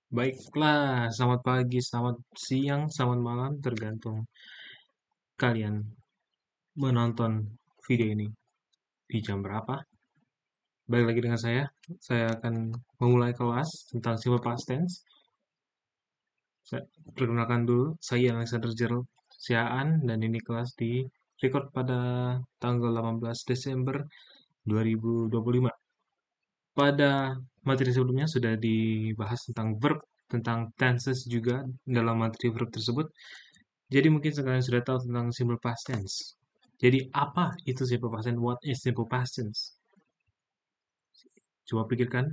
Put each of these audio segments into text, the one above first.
Baiklah, selamat pagi, selamat siang, selamat malam, tergantung kalian menonton video ini di jam berapa. Balik lagi dengan saya akan memulai kelas tentang simple past tense. Saya perkenalkan dulu, saya Alexander Gerald Siaan, dan ini kelas di record pada tanggal 18 Desember 2025. Pada materi sebelumnya sudah dibahas tentang verb, tentang tenses juga dalam materi verb tersebut. Jadi mungkin kalian sudah tahu tentang simple past tense. Jadi apa itu simple past tense? What is simple past tense? Coba pikirkan,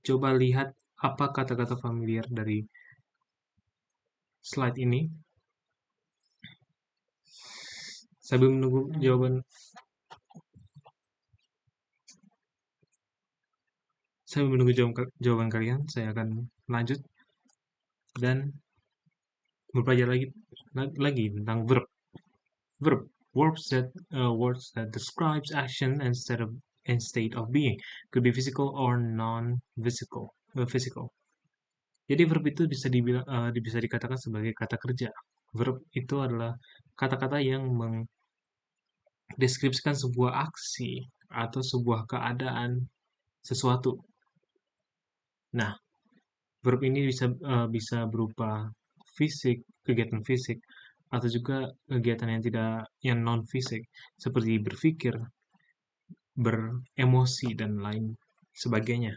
coba lihat apa kata-kata familiar dari slide ini. Sambil menunggu jawaban kalian, saya akan lanjut dan belajar lagi tentang verb. Verb, words that describes action and state of being, could be physical or non-physical. Physical. Jadi verb itu bisa dikatakan sebagai kata kerja. Verb itu adalah kata-kata yang mendeskripsikan sebuah aksi atau sebuah keadaan sesuatu. Nah, verb ini bisa berupa kegiatan fisik, atau juga kegiatan yang non fisik, seperti berpikir, beremosi dan lain sebagainya.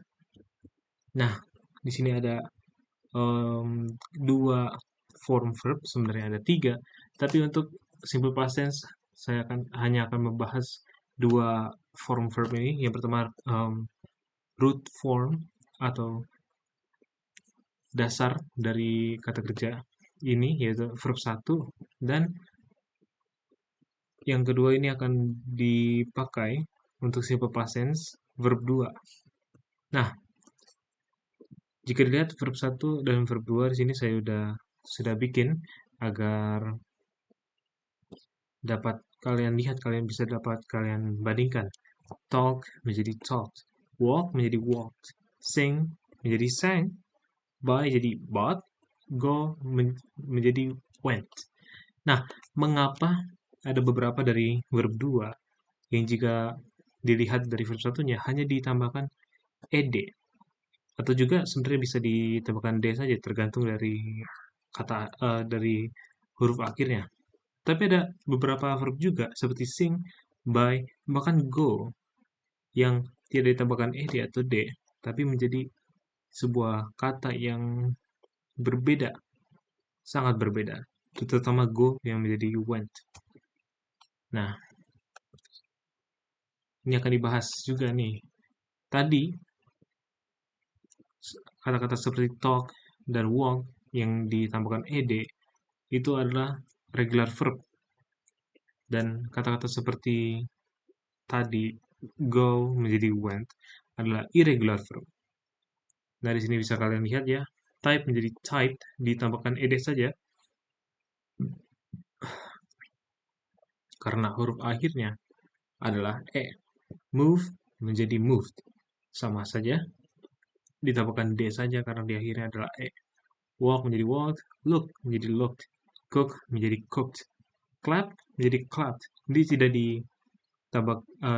Nah, di sini ada dua form verb, sebenarnya ada tiga, tapi untuk simple past tense saya hanya akan membahas dua form verb ini. Yang pertama root form atau dasar dari kata kerja ini, yaitu verb 1, dan yang kedua ini akan dipakai untuk simple past tense verb 2. Nah, jika dilihat verb 1 dan verb 2 di sini saya sudah bikin agar kalian bisa kalian bandingkan. Talk menjadi talked, walk menjadi walked, sing menjadi sang, buy jadi bought, go menjadi went. Nah, mengapa ada beberapa dari verb 2 yang jika dilihat dari verb satunya hanya ditambahkan ed, atau juga sebenarnya bisa ditambahkan d saja, tergantung dari dari huruf akhirnya. Tapi ada beberapa verb juga seperti sing, buy, bahkan go yang tidak ditambahkan ed atau d, tapi menjadi sebuah kata yang berbeda, sangat berbeda, terutama go yang menjadi went. Nah, ini akan dibahas juga nih. Tadi kata-kata seperti talk dan walk yang ditambahkan ed itu adalah regular verb, dan kata-kata seperti tadi go menjadi went adalah irregular verb. Nah, di sini bisa kalian lihat ya, type menjadi typed ditambahkan ed saja karena huruf akhirnya adalah e. Move menjadi moved, sama saja ditambahkan d saja karena di akhirnya adalah e. Walk menjadi walked, look menjadi looked, cook menjadi cooked, clap menjadi clapped. Jadi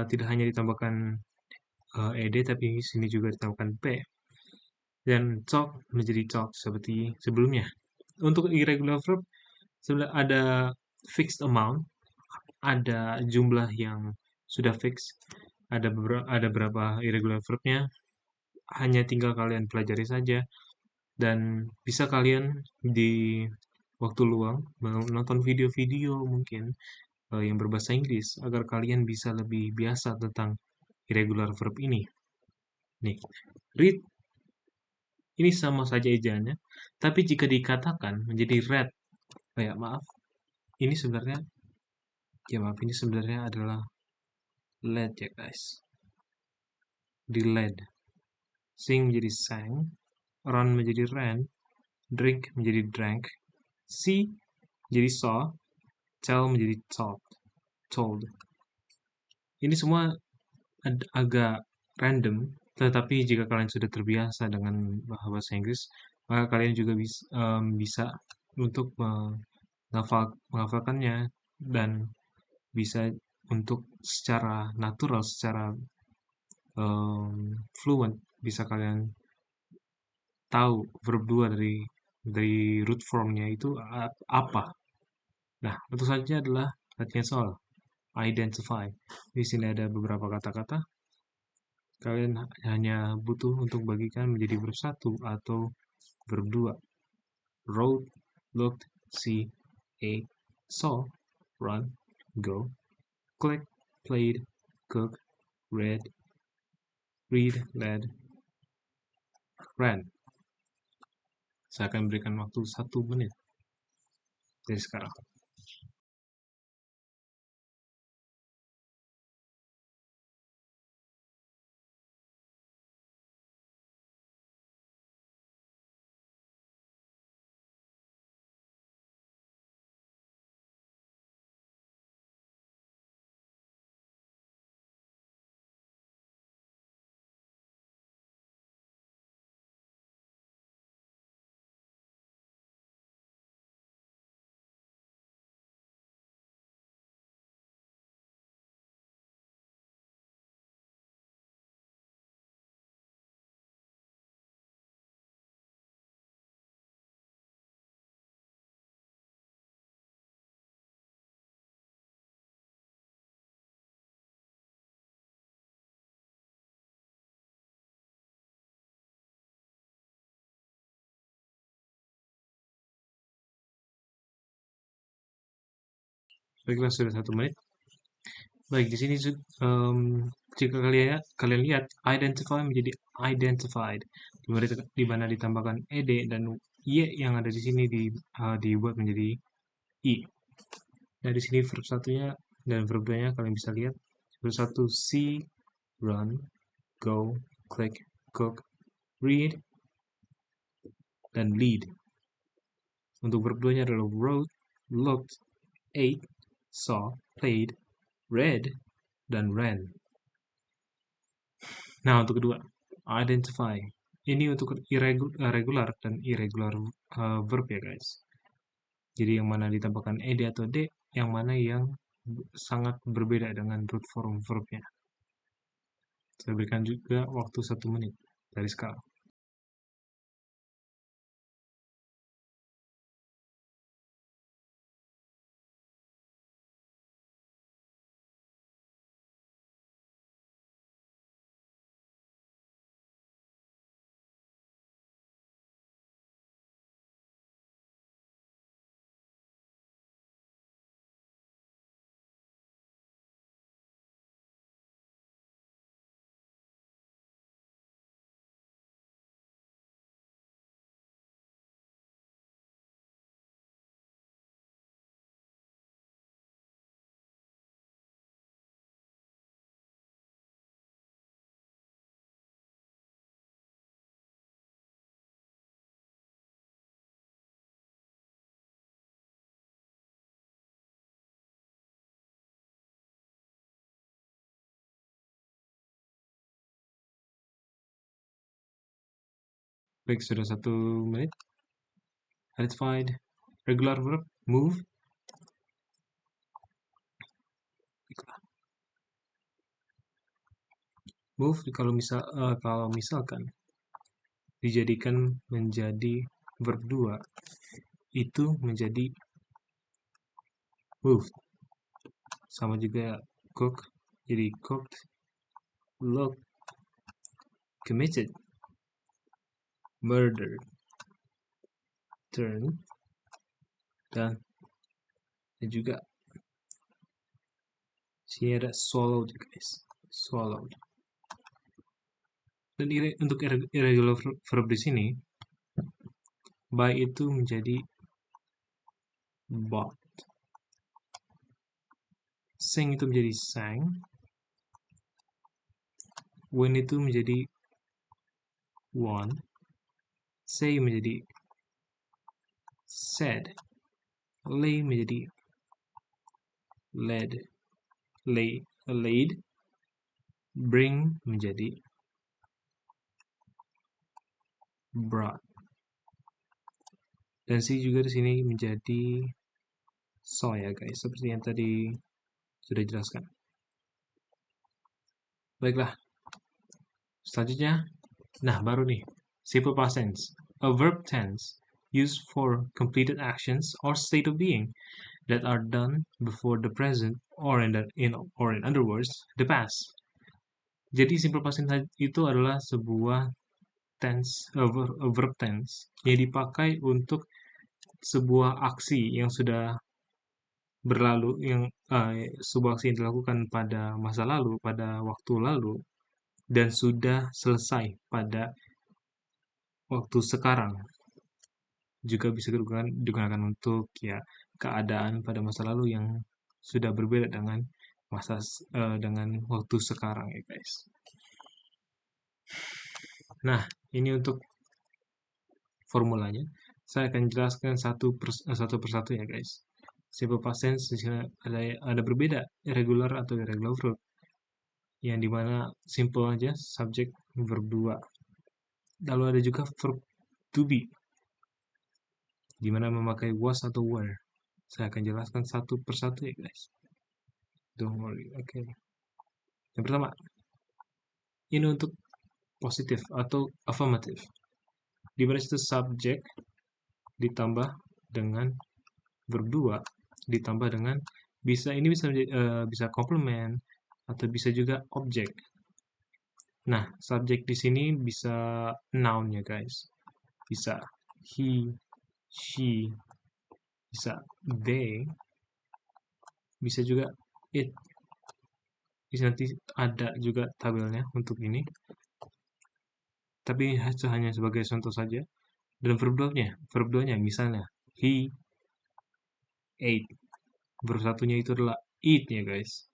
tidak hanya ditambahkan ed, tapi di sini juga ditambahkan p. Dan talk menjadi talk seperti sebelumnya. Untuk irregular verb sebenarnya ada fixed amount, ada jumlah yang sudah fix, ada berapa irregular verbnya, hanya tinggal kalian pelajari saja, dan bisa kalian di waktu luang menonton video-video mungkin yang berbahasa Inggris agar kalian bisa lebih biasa tentang irregular verb ini. Nih, read ini sama saja ejaannya, tapi jika dikatakan menjadi read, maaf, ini sebenarnya ini sebenarnya adalah led ya guys. Di led. Sing menjadi sang, run menjadi ran, drink menjadi drank, see menjadi saw, tell menjadi told. Ini semua agak random, tetapi jika kalian sudah terbiasa dengan bahasa Inggris, maka kalian juga bisa untuk menghafalkannya dan bisa untuk secara natural, secara fluent, bisa kalian tahu verb 2 dari root formnya itu apa. Nah, tentu saja adalah latihan soal identify. Di sini ada beberapa kata-kata. Kalian hanya butuh untuk bagikan menjadi verb 1 atau verb 2. Wrote, looked, see, ate, saw, run, go, click, played, cook, read, led, ran. Saya akan berikan waktu 1 menit dari sekarang. Baiklah, sudah 1 menit. Baik, di sini jika kalian lihat identify menjadi identified, di mana ditambahkan ed dan y yang ada di sini dibuat menjadi i. Nah, di sini verb satunya dan verb 2-nya kalian bisa lihat. Verb 1 see, run, go, click, cook, read, dan lead. Untuk verb 2-nya adalah wrote, looked, ate, saw, played, read, dan ran. Nah, untuk kedua, identify. Ini untuk regular dan irregular verb ya guys. Jadi yang mana ditambahkan ed atau d, yang mana yang sangat berbeda dengan root form verbnya. Saya berikan juga waktu 1 menit dari sekarang. Baik, sudah 1 menit. Identified, regular verb, move. Move kalau misalkan dijadikan menjadi verb 2, itu menjadi moved. Sama juga cook, jadi cooked, look, committed, murdered, turn, dan juga sini ada swallowed guys, swallowed. Dan untuk irregular verb di sini, by itu menjadi bought, sing itu menjadi sang, win itu menjadi won, say menjadi said, lay menjadi led, laid, bring menjadi brought. Dan si juga di sini menjadi saw ya guys, seperti yang tadi sudah jelaskan. Baiklah, selanjutnya, nah baru nih, simple past tense. A verb tense used for completed actions or state of being that are done before the present or in other words, the past. Jadi simple past tense itu adalah sebuah verb tense yang dipakai untuk sebuah aksi yang sudah berlalu, yang sebuah aksi yang dilakukan pada masa lalu, pada waktu lalu, dan sudah selesai pada waktu sekarang. Juga bisa digunakan untuk ya keadaan pada masa lalu yang sudah berbeda dengan dengan waktu sekarang ya guys. Nah, ini untuk formulanya. Saya akan jelaskan satu persatu ya guys. Simple past tense di sini ada berbeda, irregular atau irregular verb. Yang dimana simple aja, subjek, verb 2. Lalu ada juga verb to be, dimana memakai was atau were. Saya akan jelaskan satu persatu ya guys. Don't worry, oke. Yang pertama, ini untuk positif atau affirmative. Di mana itu subjek ditambah dengan verb 2 ditambah dengan bisa komplement atau bisa juga objek. Nah, subjek di sini bisa noun ya guys. Bisa he, she, bisa they, bisa juga it. Bisa nanti ada juga tabelnya untuk ini. Tapi hanya sebagai contoh saja. Dan verb 2-nya misalnya he ate. Verb satunya itu adalah eat ya guys.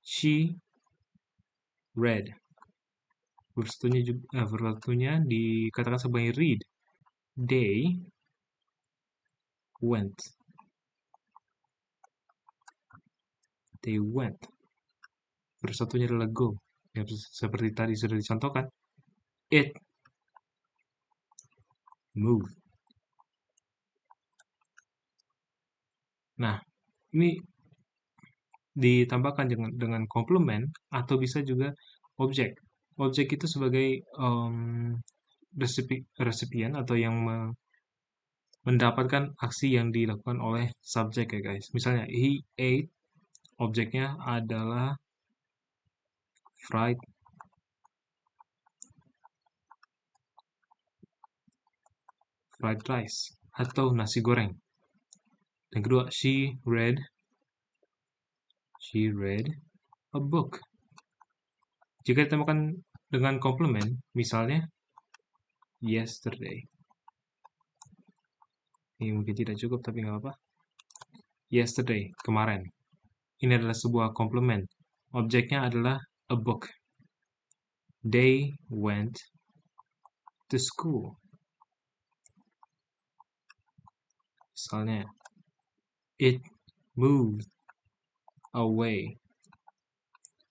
She read. Verb satunya dikatakan sebagai read. They went. They went. Verb satunya adalah go. Ya, seperti tadi sudah dicontohkan. It moved. Nah, ini ditambahkan dengan komplement atau bisa juga objek. Objek itu sebagai resipien atau yang mendapatkan aksi yang dilakukan oleh subjek ya guys. Misalnya he ate, objeknya adalah fried rice atau nasi goreng. Yang kedua, she read a book. Jika ditambahkan dengan komplement, misalnya yesterday. Ini mungkin tidak cukup, tapi nggak apa-apa. Yesterday, kemarin. Ini adalah sebuah komplement. Objeknya adalah a book. They went to school. Misalnya, it moved away.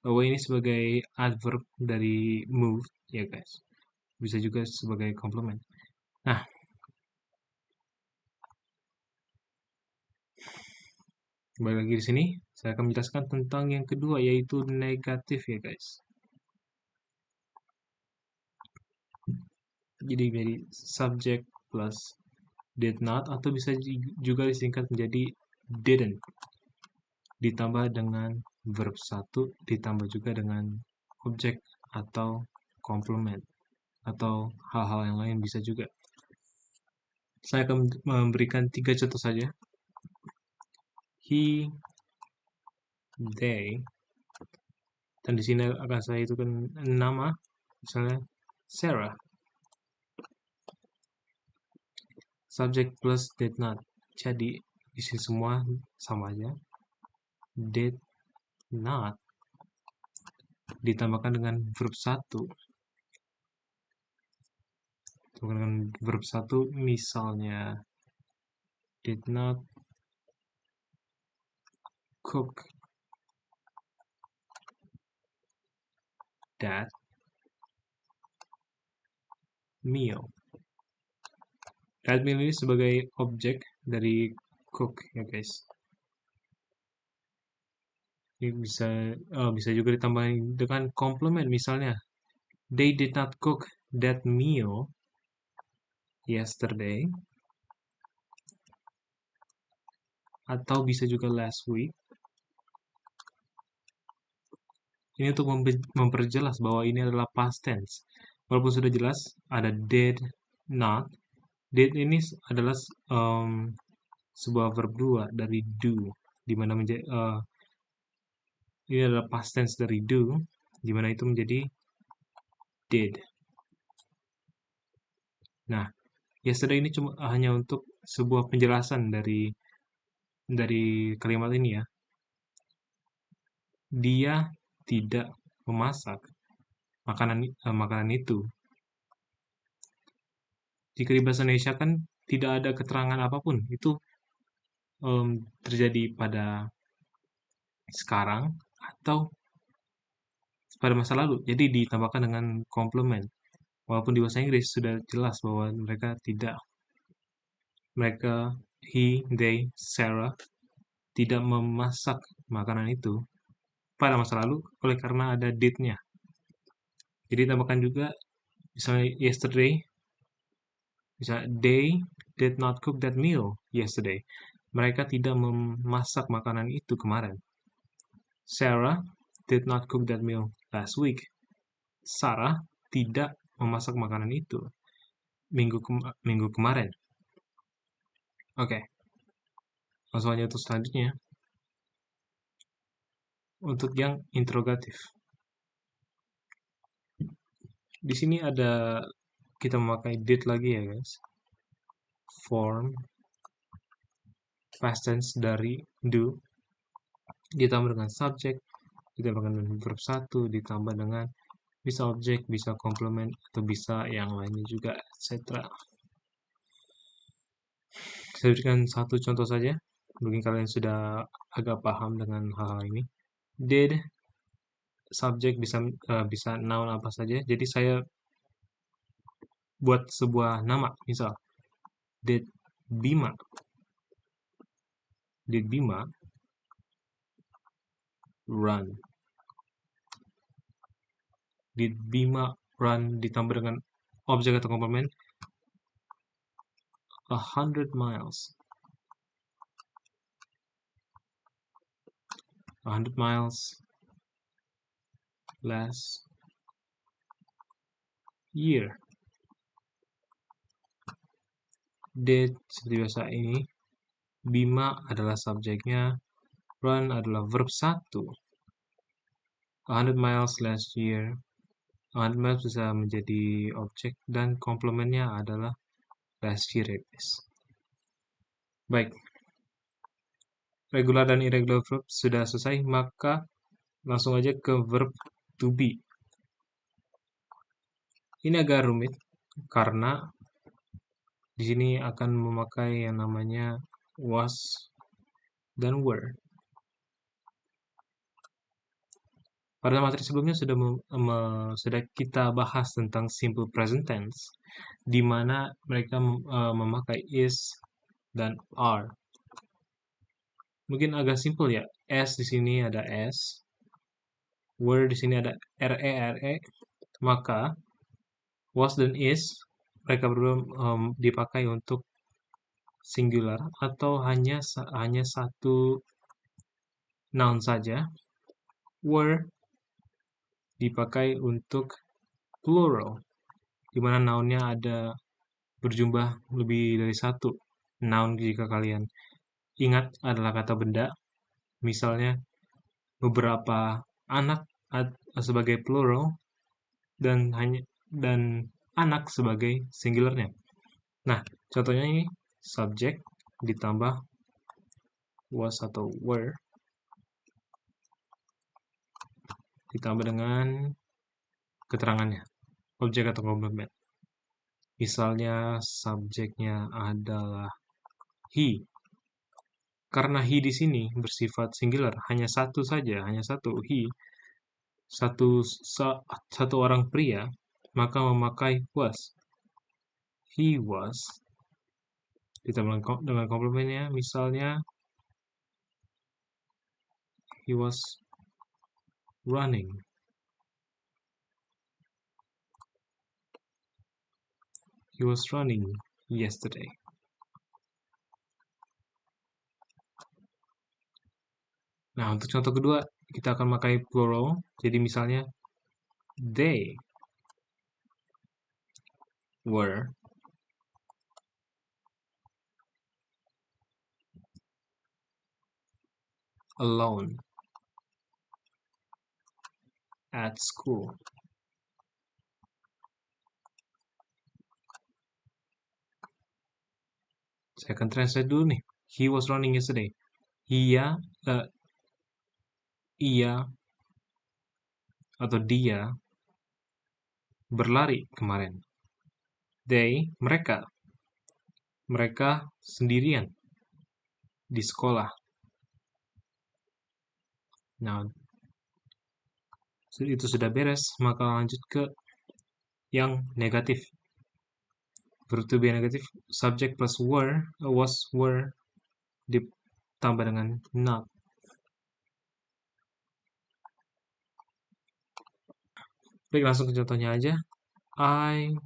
Away ini sebagai adverb dari move, ya guys. Bisa juga sebagai komplement. Nah, kembali lagi di sini, saya akan menjelaskan tentang yang kedua, yaitu negatif ya guys. Jadi subject plus did not, atau bisa juga disingkat menjadi didn't. Ditambah dengan verb 1, ditambah juga dengan objek atau komplement. Atau hal-hal yang lain bisa juga. Saya akan memberikan 3 contoh saja. He, they, dan di sini akan saya hitungkan nama, misalnya Sarah. Subject plus did not. Jadi di sini semua sama aja. Did not ditambahkan dengan verb 1. Dengan verb 1 misalnya did not cook that meal. That meal ini sebagai objek dari cook ya guys. Ini bisa juga ditambahin dengan komplement, misalnya they did not cook that meal yesterday, atau bisa juga last week. Ini untuk memperjelas bahwa ini adalah past tense. Walaupun sudah jelas ada did not. Did ini adalah sebuah verb 2 dari do, di mana ini adalah past tense dari do, di mana itu menjadi did. Nah, yesterday ini cuma hanya untuk sebuah penjelasan dari kalimat ini ya. Dia tidak memasak makanan itu. Jika di bahasa Indonesia kan tidak ada keterangan apapun, itu terjadi pada sekarang atau pada masa lalu. Jadi ditambahkan dengan komplement. Walaupun di bahasa Inggris sudah jelas bahwa mereka, he, they, Sarah tidak memasak makanan itu pada masa lalu oleh karena ada did-nya. Jadi tambahkan juga misalnya yesterday, misalnya they did not cook that meal yesterday. Mereka tidak memasak makanan itu kemarin. Sarah did not cook that meal last week. Sarah tidak memasak makanan itu minggu kemarin. Oke. Langsung aja untuk selanjutnya. Untuk yang interrogatif. Di sini kita memakai did lagi ya guys. Form past tense dari do ditambah dengan subject, ditambah dengan verb 1, ditambah dengan bisa objek, bisa komplement, atau bisa yang lainnya juga, etc. Saya berikan satu contoh saja, mungkin kalian sudah agak paham dengan hal-hal ini. Did, subjek bisa noun apa saja. Jadi saya buat sebuah nama, misal Did Bima run? Did Bima run ditambah dengan objek atau komplement 100 miles. 100 miles last year. Did seperti biasa ini. Bima adalah subjeknya. Run adalah verb 1. 100 miles last year. 100 miles bisa menjadi objek dan komplementnya adalah last year ya guys. Baik. Regular dan irregular verb sudah selesai, maka langsung aja ke verb to be. Ini agak rumit karena di sini akan memakai yang namanya was dan were. Pada materi sebelumnya sudah kita bahas tentang simple present tense, di mana mereka memakai is dan are. Mungkin agak simple ya. S di sini ada S, were di sini ada re. Maka was dan is mereka berdua dipakai untuk singular atau hanya satu noun saja. Were dipakai untuk plural, di mana nounnya ada berjumlah lebih dari satu. Noun jika kalian ingat adalah kata benda, misalnya beberapa anak sebagai plural dan anak sebagai singularnya. Nah, contohnya ini subject ditambah was atau were ditambah dengan keterangannya, objek atau komplement. Misalnya subjeknya adalah he. Karena he di sini bersifat singular, hanya satu saja, hanya satu he, satu orang pria, maka memakai was. He was Ditambah dengan komplemennya, misalnya he was running. He was running yesterday. Nah, untuk contoh kedua, kita akan pakai plural. Jadi misalnya, they were alone at school. Saya akan translate dulu nih. He was running yesterday. Ia, ia atau dia berlari kemarin. They, mereka sendirian di sekolah. Nah, itu sudah beres, maka lanjut ke yang negatif. Verb to be negatif, subject plus were, was, were, ditambah dengan not. Baik, langsung ke contohnya aja. I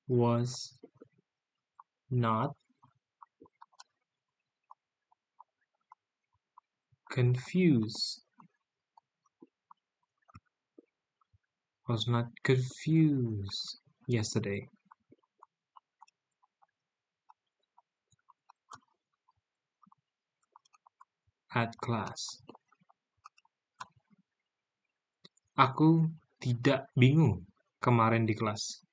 was not confused. Was not confused yesterday. At class. Aku tidak bingung kemarin di kelas.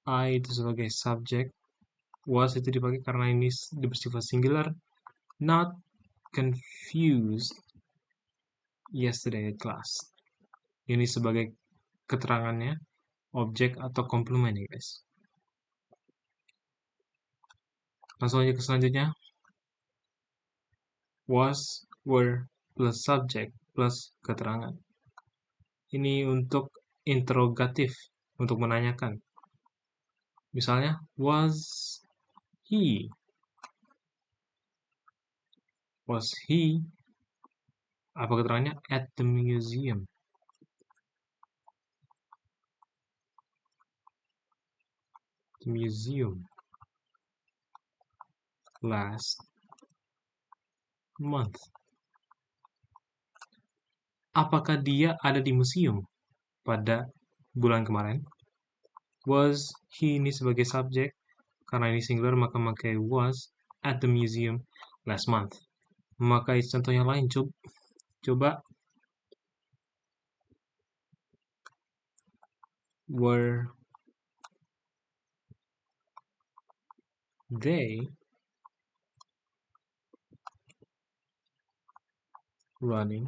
I itu sebagai subjek. Was itu dipakai karena ini bersifat singular. Not confused yesterday at class. Ini sebagai keterangannya, objek atau komplement ya guys. Langsung aja ke selanjutnya. Was, were, plus subject, plus keterangan. Ini untuk interrogatif, untuk menanyakan. Misalnya, was he? Was he? Apa keterangannya? At the museum. The museum. Last month. Apakah dia ada di museum pada bulan kemarin? Was he ini sebagai subjek, karena ini singular maka memakai was at the museum last month. Memakai contoh yang lain, coba were they running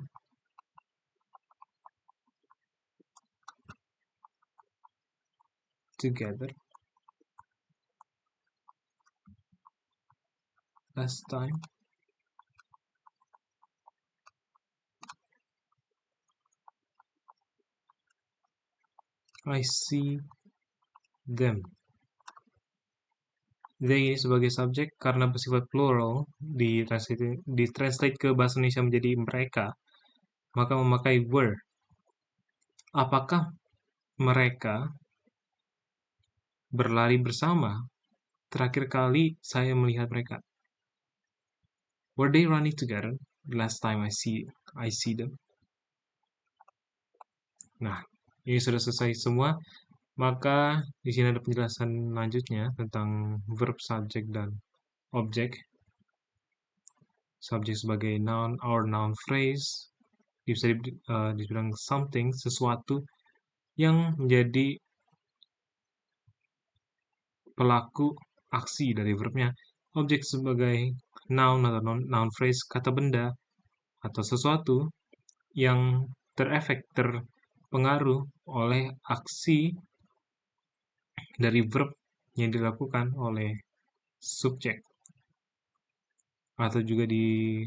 together last time? I see them. They ini sebagai subjek karena bersifat plural ditranslate ke bahasa Indonesia menjadi mereka, maka memakai were. Apakah mereka berlari bersama? Terakhir kali saya melihat mereka. Were they running together? Last time I see them. Nah, ini sudah selesai semua. Maka di sini ada penjelasan lanjutnya tentang verb, subject, dan objek. Subjek sebagai noun or noun phrase, bisa dibilang something, sesuatu yang menjadi pelaku aksi dari verbnya. Objek sebagai noun atau noun phrase, kata benda atau sesuatu yang terpengaruh oleh aksi dari verb yang dilakukan oleh subjek atau juga diikuti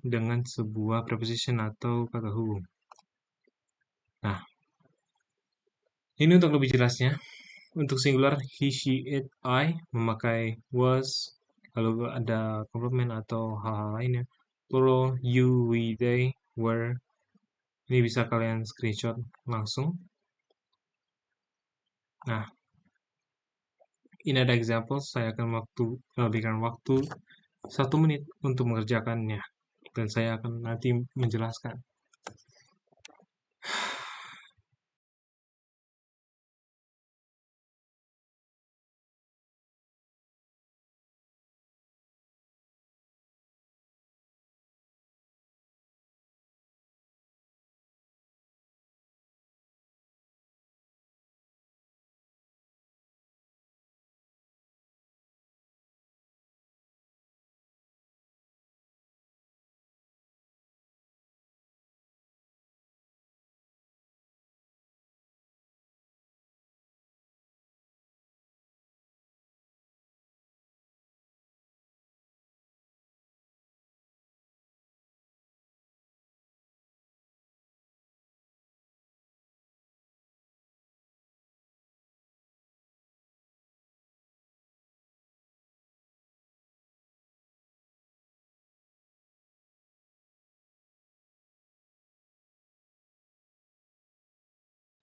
dengan sebuah preposition atau kata hubung. Nah, ini untuk lebih jelasnya Untuk singular, he, she, it, I memakai was. Kalau ada komplement atau hal-hal lainnya. Plural, you, we, they, were. Ini bisa kalian screenshot langsung. Nah, ini ada example. Saya akan berikan waktu 1 menit untuk mengerjakannya. Dan saya akan nanti menjelaskan.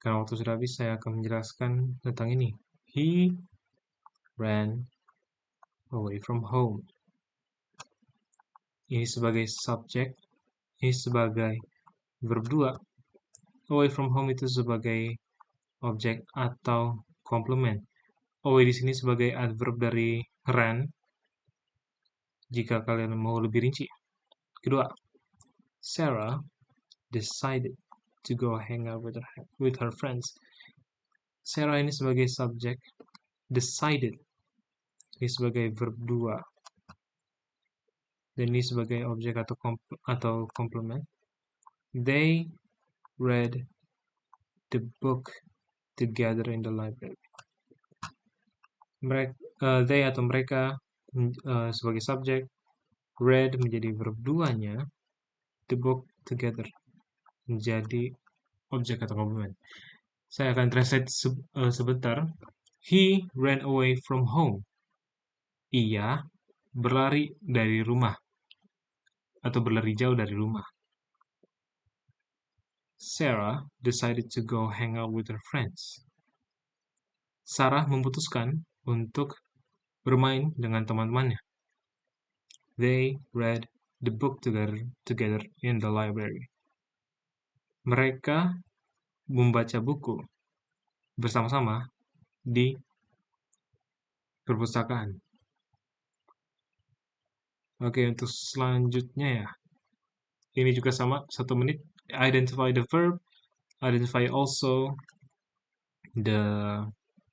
Karena waktu sudah habis, saya akan menjelaskan tentang ini. He ran away from home. Ini sebagai subjek, ini sebagai verb 2. Away from home itu sebagai objek atau komplement. Away di sini sebagai adverb dari ran, jika kalian mau lebih rinci. Kedua, Sarah decided to go hang out with her friends. Sarah ini sebagai subjek, decided ini sebagai verb 2, dan ini sebagai objek atau komplement. They read the book together in the library. They atau mereka sebagai subjek, read menjadi verb 2-nya, the book together menjadi objek atau komplement. Saya akan translate sebentar. He ran away from home. Ia berlari dari rumah atau berlari jauh dari rumah. Sarah decided to go hang out with her friends. Sarah memutuskan untuk bermain dengan teman-temannya. They read the book together in the library. Mereka membaca buku bersama-sama di perpustakaan. Oke, untuk selanjutnya ya. Ini juga sama, 1 menit. Identify the verb. Identify also the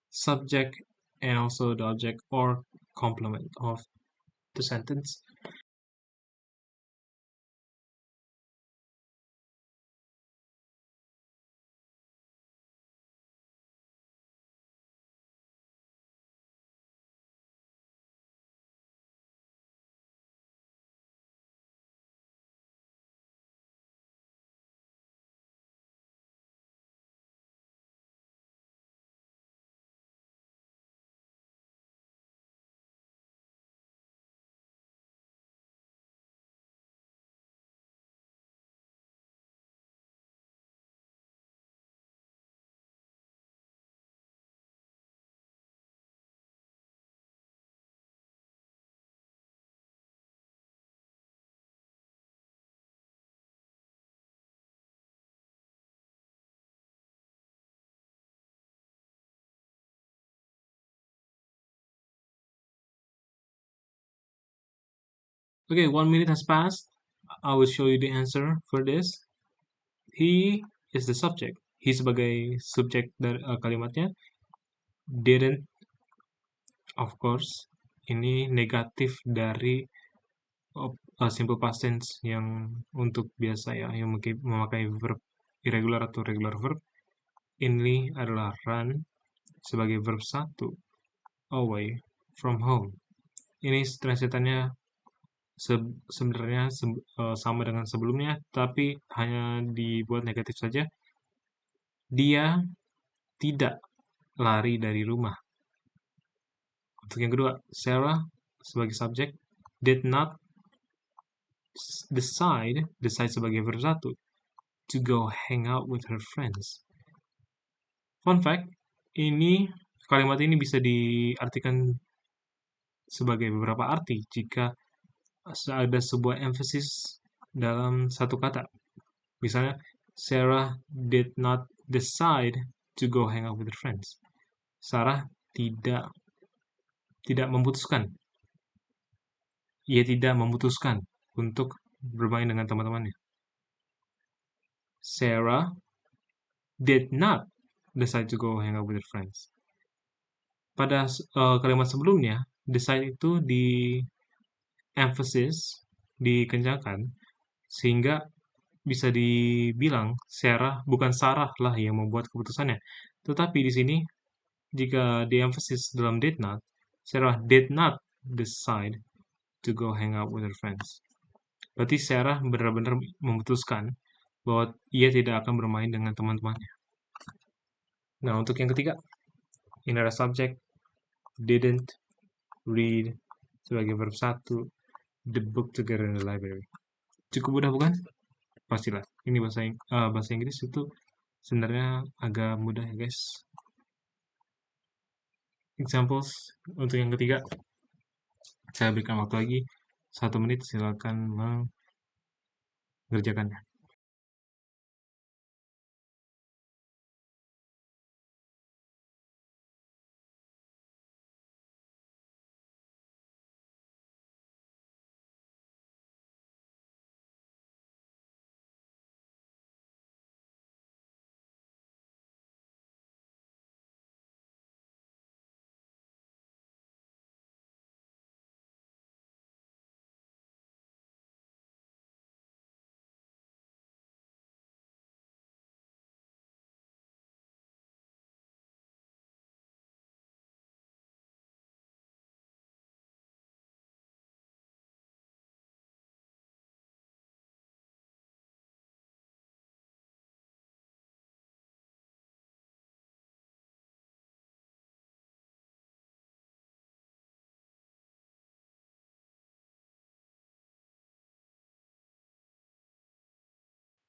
subject and also the object or complement of the sentence. Okay, 1 minute has passed. I will show you the answer for this. He is the subject. He sebagai subjek dari kalimatnya. Didn't, of course, ini negatif dari simple past tense yang untuk biasa ya, yang memakai verb irregular atau regular verb. Ini adalah run sebagai verb 1, away from home. Ini translatannya sebenarnya sama dengan sebelumnya, tapi hanya dibuat negatif saja. Dia tidak lari dari rumah. Untuk yang kedua, Sarah sebagai subjek did not decide sebagai verb 1 to go hang out with her friends. Fun fact, kalimat ini bisa diartikan sebagai beberapa arti jika ada sebuah emphasis dalam satu kata. Misalnya, Sarah did not decide to go hang out with her friends. Sarah tidak memutuskan. Ia tidak memutuskan untuk bermain dengan teman-temannya. Sarah did not decide to go hang out with her friends. Pada kalimat sebelumnya, decide itu emphasis, dikencangkan, sehingga bisa dibilang bukan Sarah lah yang membuat keputusannya. Tetapi di sini, jika di-emphasis dalam did not, Sarah did not decide to go hang out with her friends. Berarti Sarah benar-benar memutuskan bahwa ia tidak akan bermain dengan teman-temannya. Nah, untuk yang ketiga, ini ada subjek didn't read sebagai verb 1 the book together in the library. Cukup mudah bukan? Pastilah. Ini bahasa Inggris itu sebenarnya agak mudah ya guys. Examples untuk yang ketiga, saya berikan waktu lagi 1 menit, silakan mengerjakannya.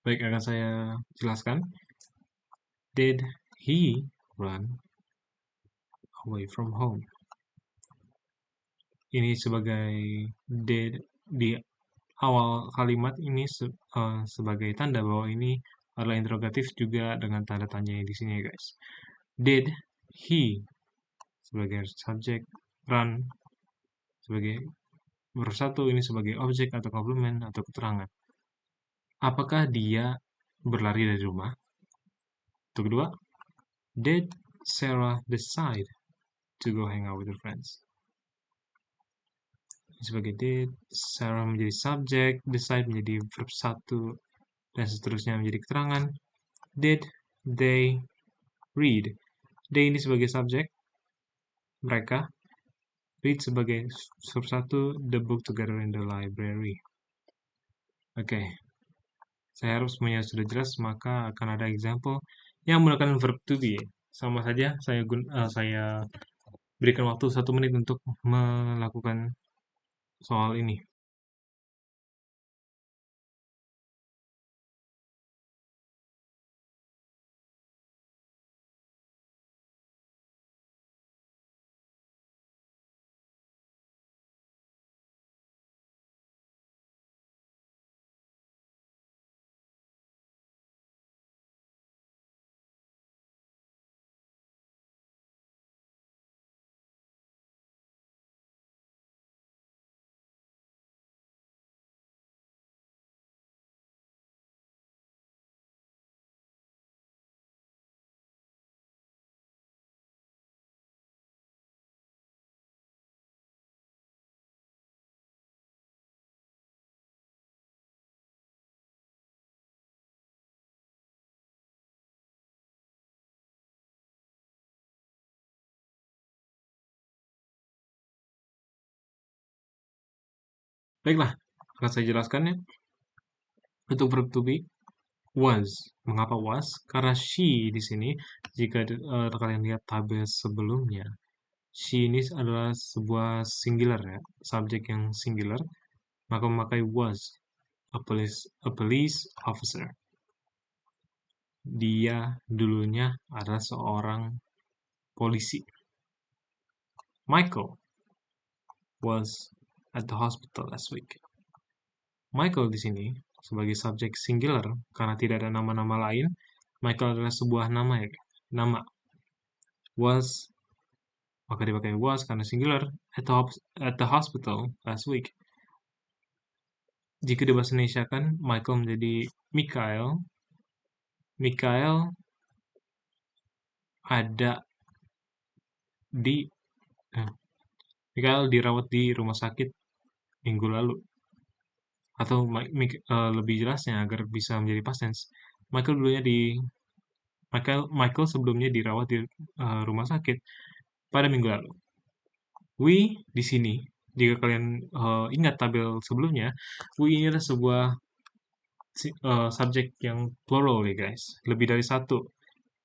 Baik, akan saya jelaskan. Did he run away from home? Ini sebagai did di awal kalimat ini sebagai tanda bahwa ini adalah interrogatif juga dengan tanda tanya di sini ya guys. Did he sebagai subjek, run sebagai verb 1, ini sebagai objek atau komplement atau keterangan. Apakah dia berlari dari rumah? Untuk kedua, did Sarah decide to go hang out with her friends? Sebagai did, Sarah menjadi subjek, decide menjadi verb 1, dan seterusnya menjadi keterangan. Did they read? They ini sebagai subjek, mereka. Read sebagai verb 1, the book together in the library. Oke. Saya harap semuanya sudah jelas, maka akan ada example yang menggunakan verb to be. Sama saja, saya berikan waktu 1 menit untuk melakukan soal ini. Baiklah, akan saya jelaskan ya. Untuk verb to be, Was. Mengapa was? Karena she di sini, jika kalian lihat tabel sebelumnya, she ini adalah sebuah singular ya, subjek yang singular, maka memakai was, a police officer. Dia dulunya adalah seorang polisi. Michael was at the hospital last week. Michael di sini sebagai subjek singular karena tidak ada nama-nama lain. Michael adalah sebuah nama ya, nama. Was maka dipakai was karena singular at the hospital last week. Jika dibahasa Indonesia kan Michael menjadi Mikael. Mikael ada di Mikael dirawat di rumah sakit minggu lalu. Atau lebih jelasnya agar bisa menjadi past tense. Michael sebelumnya dirawat di rumah sakit pada minggu lalu. We di sini, jika kalian ingat tabel sebelumnya, we ini adalah sebuah subjek yang plural ya guys, lebih dari satu.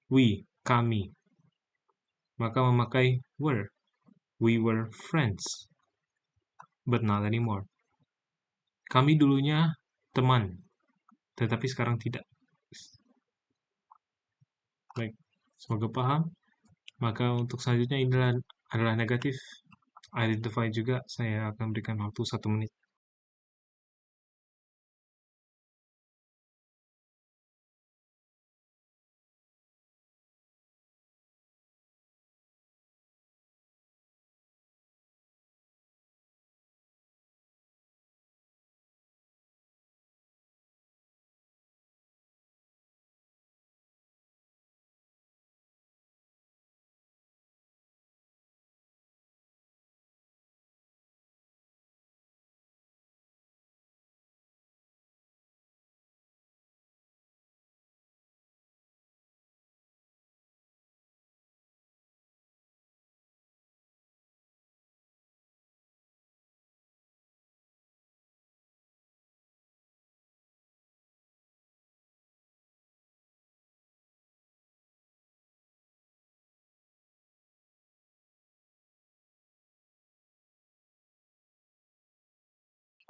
We, kami, maka memakai were. We were friends, but not anymore. Kami dulunya teman, tetapi sekarang tidak. Baik, semoga paham. Maka untuk selanjutnya ini adalah negatif. Identify juga, saya akan berikan waktu 1 menit.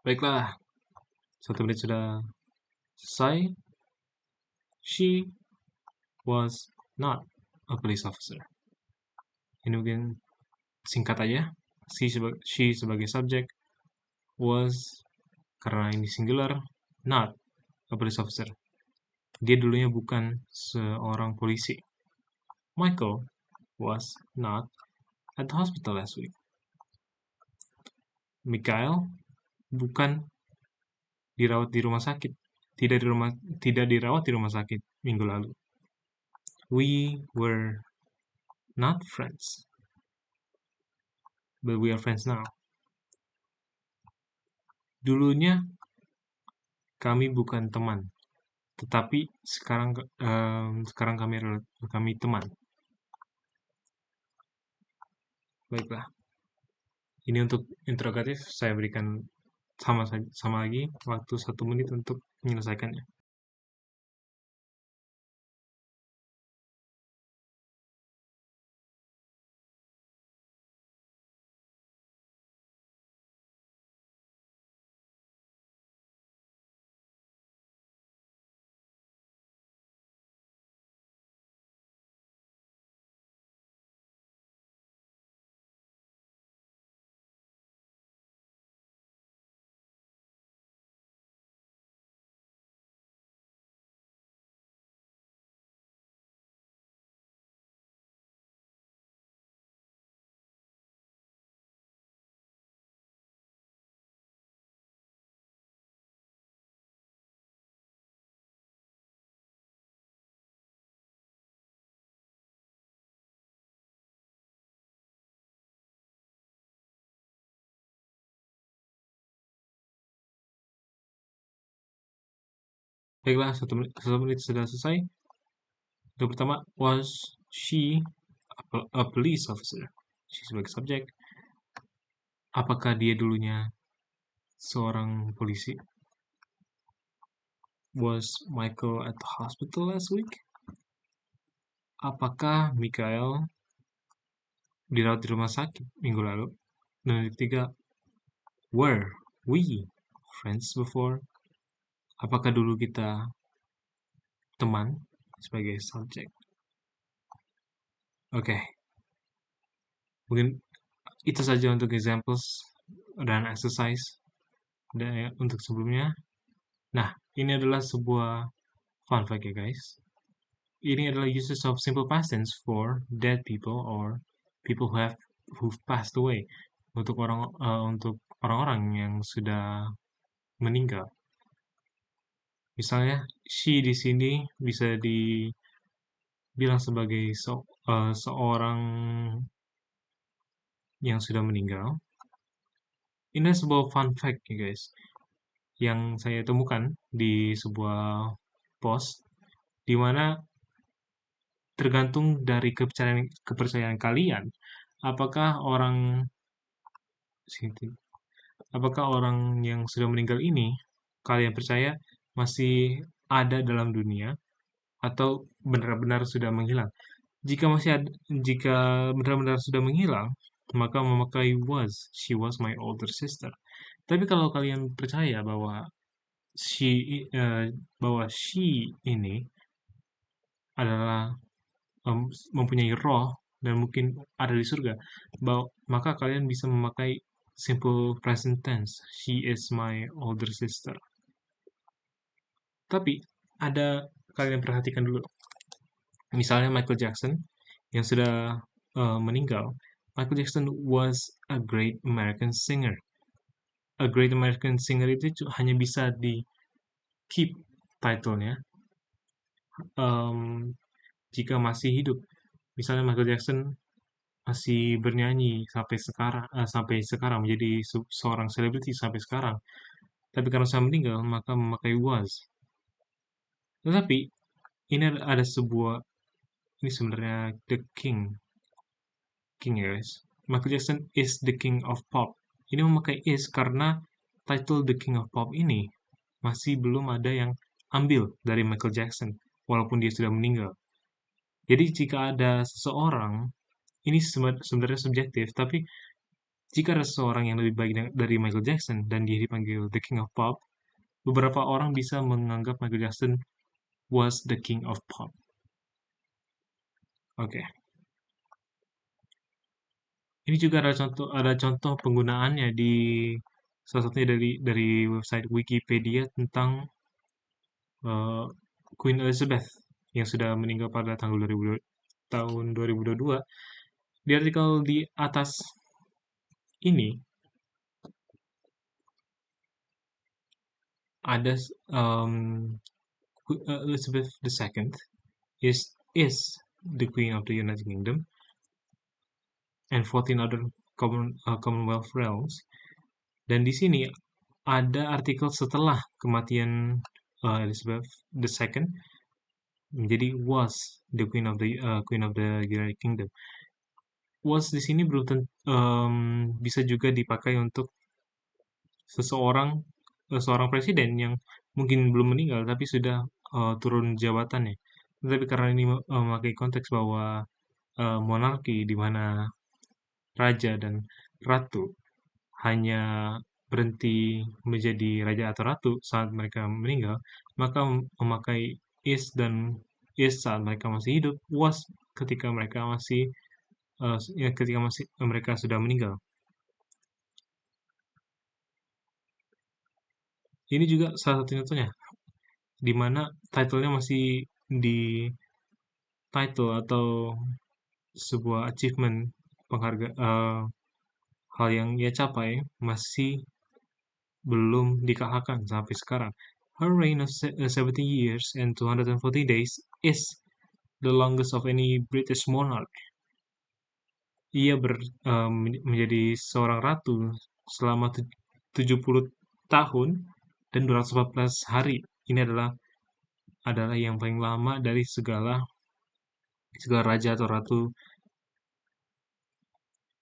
Baiklah, 1 menit sudah selesai. She was not a police officer. Ini mungkin singkat aja. She sebagai subjek, was karena ini singular, not a police officer. Dia dulunya bukan seorang polisi. Michael was not at the hospital last week. Mikhail bukan dirawat di rumah sakit. Tidak dirawat di rumah sakit minggu lalu. We were not friends, but we are friends now. Dulunya kami bukan teman, tetapi sekarang kami teman. Baiklah. Ini untuk interrogatif saya berikan sama lagi waktu 1 menit untuk menyelesaikannya. Baiklah, 1 menit sudah selesai. Yang pertama, was she a police officer? She sebagai subjek. Apakah dia dulunya seorang polisi? Was Michael at the hospital last week? Apakah Michael dirawat di rumah sakit minggu lalu? Dan yang ketiga, were we friends before? Apakah dulu kita teman sebagai subjek? Oke, mungkin itu saja untuk examples dan exercise dan untuk sebelumnya. Nah, ini adalah sebuah fun fact ya guys. Ini adalah uses of simple past tense for dead people or people who've passed away. Untuk orang-orang yang sudah meninggal. Misalnya she di sini bisa dibilang sebagai seorang yang sudah meninggal. Ini sebuah fun fact ya guys, yang saya temukan di sebuah post, di mana tergantung dari kepercayaan kalian, apakah orang apakah orang yang sudah meninggal ini kalian percaya masih ada dalam dunia atau benar-benar sudah menghilang. Jika masih ada, jika benar-benar sudah menghilang, maka memakai was. She was my older sister. Tapi kalau kalian percaya she bahwa she ini adalah mempunyai roh dan mungkin ada di surga, maka kalian bisa memakai simple present tense. She is my older sister. Tapi ada kalian perhatikan dulu. Misalnya Michael Jackson yang sudah meninggal. Michael Jackson was a great American singer. A great American singer itu hanya bisa di keep title-nya jika masih hidup. Misalnya Michael Jackson masih bernyanyi sampai sekarang menjadi seorang selebriti sampai sekarang. Tapi karena saya meninggal, maka memakai was. Tetapi ini ada sebuah, ini sebenarnya the king ya guys. Michael Jackson is the king of pop. Ini memakai is karena title the king of pop ini masih belum ada yang ambil dari Michael Jackson walaupun dia sudah meninggal. Jadi jika ada seseorang, ini sebenarnya subjektif, tapi jika ada seseorang yang lebih baik dari Michael Jackson dan dia dipanggil the king of pop, beberapa orang bisa menganggap Michael Jackson was the king of pop. Oke. Ini juga ada contoh penggunaannya di salah satunya dari website Wikipedia tentang Queen Elizabeth yang sudah meninggal pada tahun 2022. Di artikel di atas ini ada Elizabeth II is the Queen of the United Kingdom and 14 other Commonwealth realms. Dan di sini ada artikel setelah kematian Elizabeth II menjadi was the Queen of the United Kingdom. Was di sini belum bisa juga dipakai untuk seorang presiden yang mungkin belum meninggal tapi sudah turun jabatannya. Tapi karena ini memakai konteks bahwa monarki di mana raja dan ratu hanya berhenti menjadi raja atau ratu saat mereka meninggal, maka memakai is saat mereka masih hidup, was ketika mereka mereka sudah meninggal. Ini juga salah satu contohnya, di mana title-nya masih di title atau sebuah achievement hal yang ia capai masih belum dikalahkan sampai sekarang. Her reign of 70 years and 240 days is the longest of any British monarch. Ia menjadi seorang ratu selama 70 tahun dan 214 hari. Ini adalah yang paling lama dari segala raja atau ratu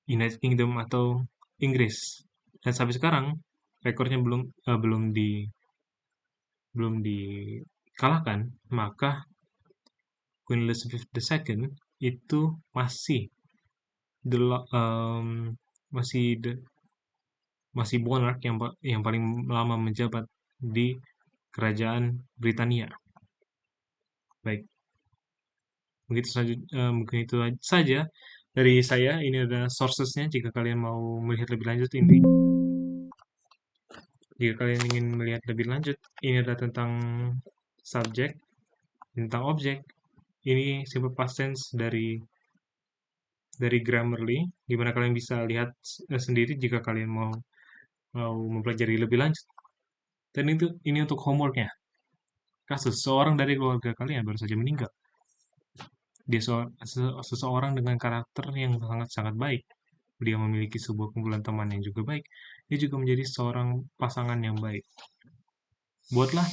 United Kingdom atau Inggris. Dan sampai sekarang rekornya belum belum dikalahkan, maka Queen Elizabeth II itu masih dela- em, masih masih monarch yang paling lama menjabat di kerajaan Britania. Baik, mungkin itu saja dari saya. Ini ada sourcesnya jika kalian mau melihat lebih lanjut ini. Jika kalian ingin melihat lebih lanjut, ini adalah tentang subjek, tentang objek. Ini simple past tense dari Grammarly, di mana kalian bisa lihat sendiri jika kalian mau mempelajari lebih lanjut. Dan ini untuk homeworknya. Kasus seorang dari keluarga kalian baru saja meninggal. Dia seseorang dengan karakter yang sangat-sangat baik. Dia memiliki sebuah kumpulan teman yang juga baik. Dia juga menjadi seorang pasangan yang baik. Buatlah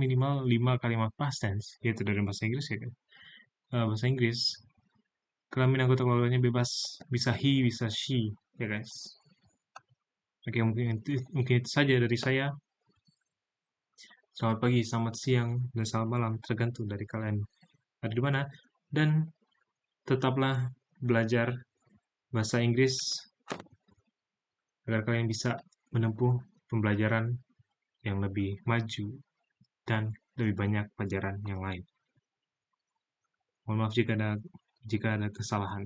minimal 5 kalimat past tense, yaitu dari bahasa Inggris ya kan. Bahasa Inggris, kelamin anggota keluarganya bebas, bisa he, bisa she, ya guys. Oke, mungkin itu saja dari saya. Selamat pagi, selamat siang, dan selamat malam, tergantung dari kalian ada di mana. Dan tetaplah belajar bahasa Inggris agar kalian bisa menempuh pembelajaran yang lebih maju dan lebih banyak pelajaran yang lain. Mohon maaf jika ada kesalahan.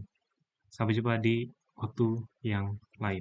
Sampai jumpa di waktu yang lain.